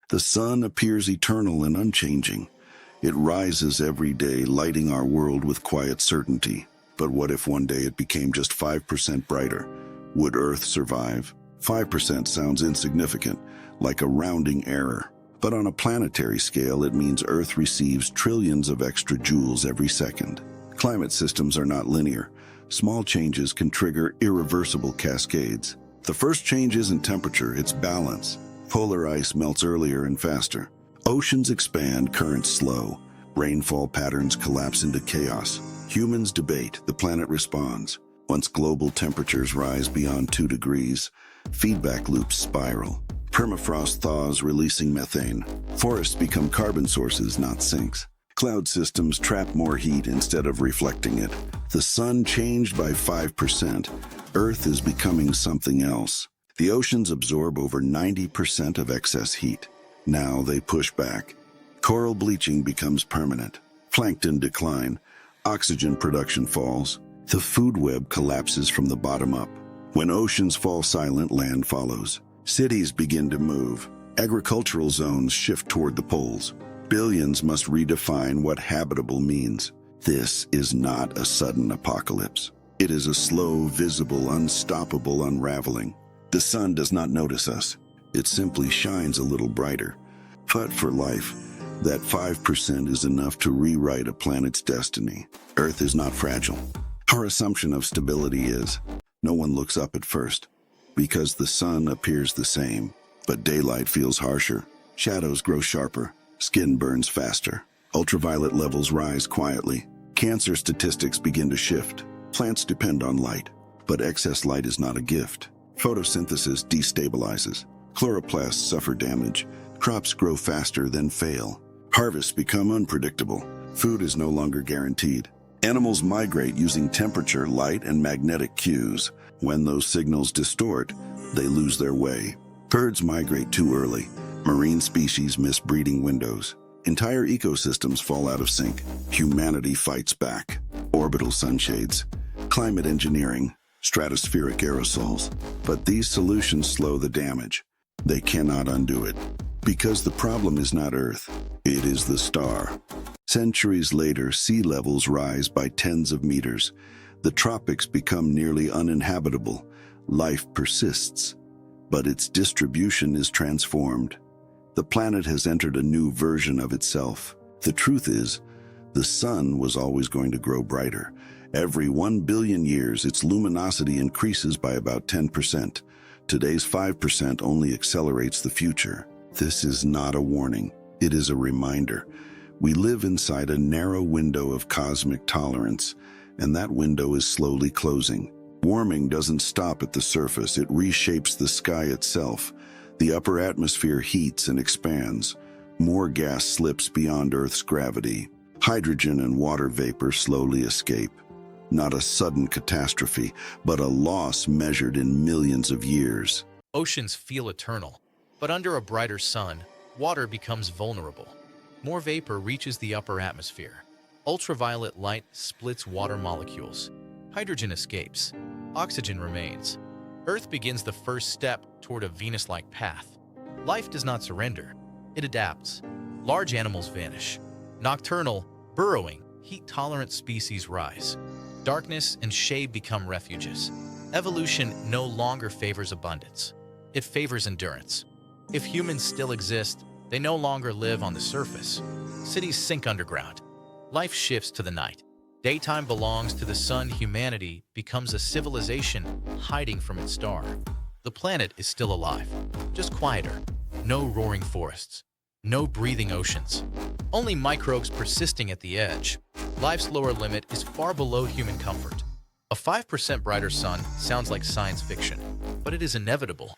The sun appears eternal and unchanging. It rises every day, lighting our world with quiet certainty. But what if one day it became just 5% brighter? Would Earth survive? 5% sounds insignificant, like a rounding error. But on a planetary scale, it means Earth receives trillions of extra joules every second. Climate systems are not linear. Small changes can trigger irreversible cascades. The first change isn't temperature, it's balance. Polar ice melts earlier and faster. Oceans expand, currents slow. Rainfall patterns collapse into chaos. Humans debate, the planet responds. Once global temperatures rise beyond 2 degrees, feedback loops spiral. Permafrost thaws, releasing methane. Forests become carbon sources, not sinks. Cloud systems trap more heat instead of reflecting it. The sun changed by 5%. Earth is becoming something else. The oceans absorb over 90% of excess heat. Now they push back. Coral bleaching becomes permanent. Plankton decline. Oxygen production falls. The food web collapses from the bottom up. When oceans fall silent, land follows. Cities begin to move. Agricultural zones shift toward the poles. Billions must redefine what habitable means. This is not a sudden apocalypse. It is a slow, visible, unstoppable unraveling. The sun does not notice us. It simply shines a little brighter. But for life, that 5% is enough to rewrite a planet's destiny. Earth is not fragile. Our assumption of stability is, no one looks up at first, because the sun appears the same, but daylight feels harsher, shadows grow sharper, skin burns faster, ultraviolet levels rise quietly, cancer statistics begin to shift. Plants depend on light, but excess light is not a gift. Photosynthesis destabilizes. Chloroplasts suffer damage. Crops grow faster, then fail. Harvests become unpredictable. Food is no longer guaranteed. Animals migrate using temperature, light, and magnetic cues. When those signals distort, they lose their way. Birds migrate too early. Marine species miss breeding windows. Entire ecosystems fall out of sync. Humanity fights back. Orbital sunshades, climate engineering, stratospheric aerosols. But these solutions slow the damage. They cannot undo it. Because the problem is not Earth, it is the star. Centuries later, sea levels rise by tens of meters. The tropics become nearly uninhabitable. Life persists, but its distribution is transformed. The planet has entered a new version of itself. The truth is, the sun was always going to grow brighter. Every 1 billion years, its luminosity increases by about 10%. Today's 5% only accelerates the future. This is not a warning. It is a reminder. We live inside a narrow window of cosmic tolerance, and that window is slowly closing. Warming doesn't stop at the surface. It reshapes the sky itself. The upper atmosphere heats and expands. More gas slips beyond Earth's gravity. Hydrogen and water vapor slowly escape. Not a sudden catastrophe, but a loss measured in millions of years. Oceans feel eternal, but under a brighter sun, water becomes vulnerable. More vapor reaches the upper atmosphere. Ultraviolet light splits water molecules. Hydrogen escapes. Oxygen remains. Earth begins the first step toward a Venus-like path. Life does not surrender. It adapts. Large animals vanish. Nocturnal, burrowing, heat-tolerant species rise. Darkness and shade become refuges. Evolution no longer favors abundance. It favors endurance. If humans still exist, they no longer live on the surface. Cities sink underground. Life shifts to the night. Daytime belongs to the sun. Humanity becomes a civilization hiding from its star. The planet is still alive, just quieter. No roaring forests. No breathing oceans. Only microbes persisting at the edge. Life's lower limit is far below human comfort. A 5% brighter sun sounds like science fiction, but it is inevitable.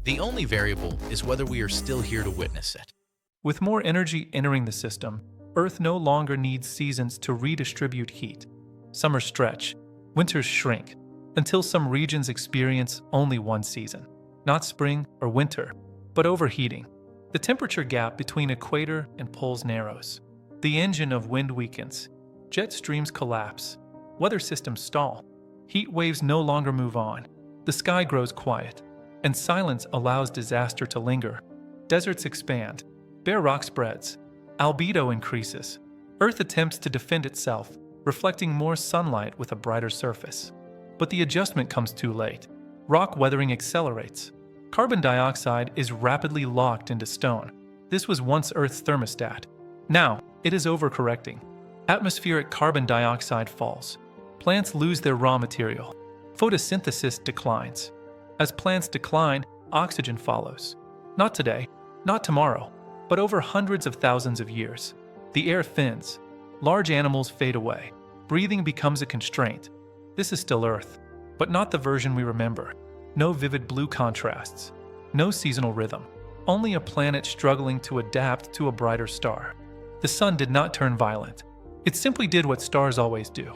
The only variable is whether we are still here to witness it. With more energy entering the system, Earth no longer needs seasons to redistribute heat. Summers stretch, winters shrink, until some regions experience only one season. Not spring or winter, but overheating. The temperature gap between equator and poles narrows. The engine of wind weakens. Jet streams collapse. Weather systems stall. Heat waves no longer move on. The sky grows quiet, and silence allows disaster to linger. Deserts expand. bare rock spreads. Albedo increases. Earth attempts to defend itself, reflecting more sunlight with a brighter surface. But the adjustment comes too late. Rock weathering accelerates. Carbon dioxide is rapidly locked into stone. This was once Earth's thermostat. Now, it is overcorrecting. Atmospheric carbon dioxide falls. Plants lose their raw material. Photosynthesis declines. As plants decline, oxygen follows. Not today, not tomorrow, but over hundreds of thousands of years. The air thins. Large animals fade away. Breathing becomes a constraint. This is still Earth, but not the version we remember. No vivid blue contrasts. No seasonal rhythm. Only a planet struggling to adapt to a brighter star. The sun did not turn violent. It simply did what stars always do.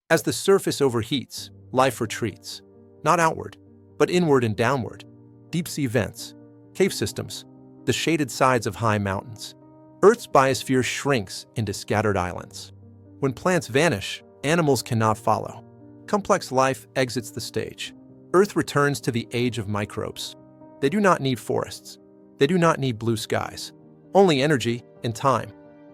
As the surface overheats, life retreats. Not outward, but inward and downward. Deep-sea vents, cave systems, the shaded sides of high mountains. Earth's biosphere shrinks into scattered islands. When plants vanish, animals cannot follow. Complex life exits the stage. Earth returns to the age of microbes. They do not need forests. They do not need blue skies. Only energy and time.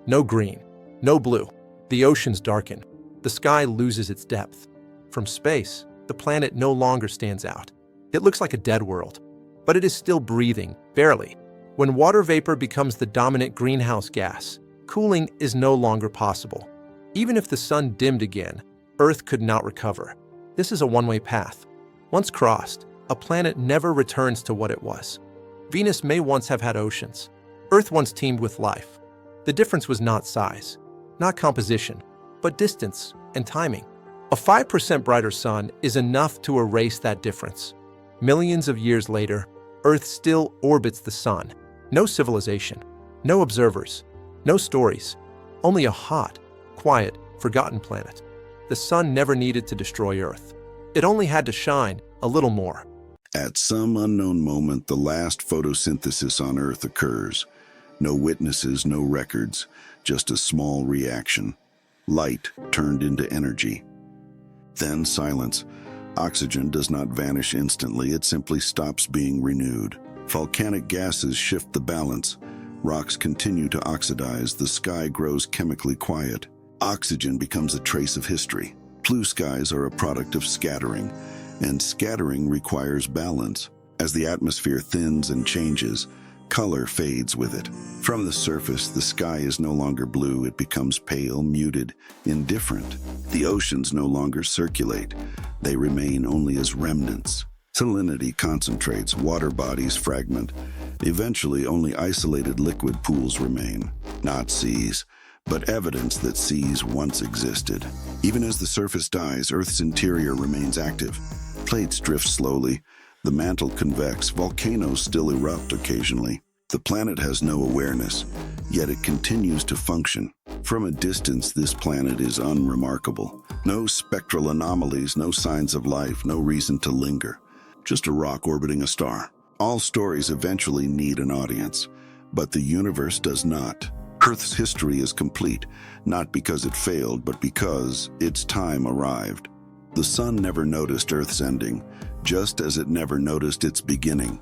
No green, no blue. The oceans darken. The sky loses its depth. From space, the planet no longer stands out. It looks like a dead world, but it is still breathing, barely. When water vapor becomes the dominant greenhouse gas, cooling is no longer possible. Even if the sun dimmed again, Earth could not recover. This is a one-way path. Once crossed, a planet never returns to what it was. Venus may once have had oceans. Earth once teemed with life. The difference was not size, not composition, but distance and timing. A 5% brighter sun is enough to erase that difference. Millions of years later, Earth still orbits the sun. No civilization, no observers, no stories, only a hot, quiet, forgotten planet. The sun never needed to destroy Earth. It only had to shine a little more. At some unknown moment, the last photosynthesis on Earth occurs. No witnesses, no records, just a small reaction. Light turned into energy. Then silence. Oxygen does not vanish instantly, it simply stops being renewed. Volcanic gases shift the balance. Rocks continue to oxidize, the sky grows chemically quiet. Oxygen becomes a trace of history. Blue skies are a product of scattering, and scattering requires balance. As the atmosphere thins and changes, color fades with it. From the surface, the sky is no longer blue, it becomes pale, muted, indifferent. The oceans no longer circulate, they remain only as remnants. Salinity concentrates, water bodies fragment. Eventually, only isolated liquid pools remain. Not seas, but evidence that seas once existed. Even as the surface dies, Earth's interior remains active. Plates drift slowly, the mantle convects, volcanoes still erupt occasionally. The planet has no awareness, yet it continues to function. From a distance, this planet is unremarkable. No spectral anomalies, no signs of life, no reason to linger. Just a rock orbiting a star. All stories eventually need an audience, but the universe does not. Earth's history is complete, not because it failed, but because its time arrived. The sun never noticed Earth's ending, just as it never noticed its beginning.